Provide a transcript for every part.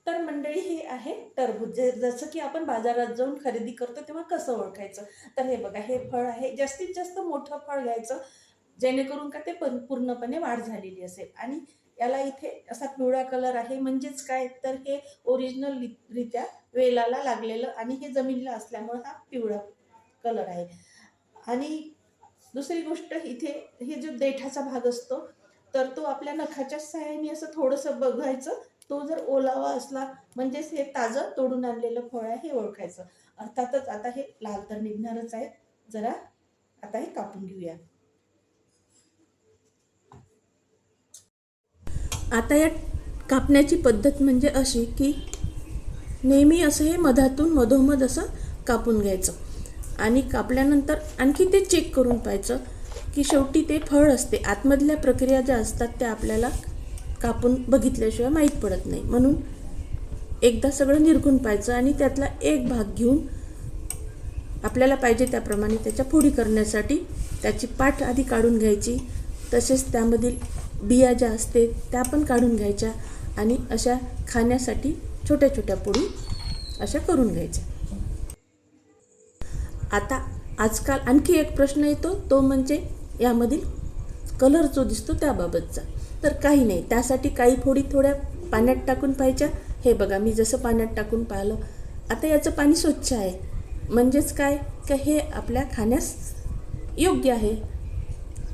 तर मंडळी हे आहे टरबूज. जसं की आपण बाजारात जाऊन खरेदी करतो तेव्हा कसं ओळखायचं. तर हे बघा, हे फळ आहे. जास्तीत जास्त मोठं फळ घ्यायचं, जेणेकरून का ते पूर्णपणे वाढ झालेली असेल. आणि याला इथे असा पिवळा कलर आहे, म्हणजेच काय, तर हे ओरिजिनल रित्या वेलाला लागलेलं आणि हे जमिनीला असल्यामुळे हा पिवळा कलर आहे. आणि दुसरी गोष्ट, इथे हे जो देठाचा भाग असतो, तर तो आपल्या नखाच्या सहाय्याने असं थोडंसं बघायचं. तो जर ओलावा असला, म्हणजेच हे ताजं तोडून आणलेलं फळ आहे हे ओळखायचं. अर्थातच आता हे लाल तर निघणारच आहे. जरा आता हे कापून घेऊया. आता या कापण्याची पद्धत म्हणजे अशी की नेहमी असं हे मधातून मधोमध असं कापून घ्यायचं आणि कापल्यानंतर आणखी ते चेक करून पाहायचं की शेवटी ते फळ असते. आतमधल्या प्रक्रिया ज्या असतात त्या आपल्याला कापून बघितल्याशिवाय माहीत पडत नाही. म्हणून एकदा सगळं निरखून पाहायचं आणि त्यातला एक भाग घेऊन आपल्याला पाहिजे त्याप्रमाणे त्याच्या फोडी करण्यासाठी त्याची पाठ आधी काढून घ्यायची. तसेच त्यामधील बिया ज्या असते त्या पण काढून घ्यायच्या आणि अशा खाण्यासाठी छोट्या छोट्या पोळी अशा करून घ्यायच्या. आता आजकाल आणखी एक प्रश्न येतो, तो म्हणजे यामधील कलर जो दिसतो त्याबाबतचा. तर काही नाही, त्यासाठी काही फोडी थोड्या पाण्यात टाकून पाहायच्या. हे बघा, मी जसं पाण्यात टाकून पाहिलं, आता याचं पाणी स्वच्छ आहे, म्हणजेच काय की हे आपल्या खाण्यास योग्य आहे.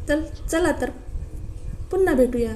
तर चला तर पुन्हा भेटूया.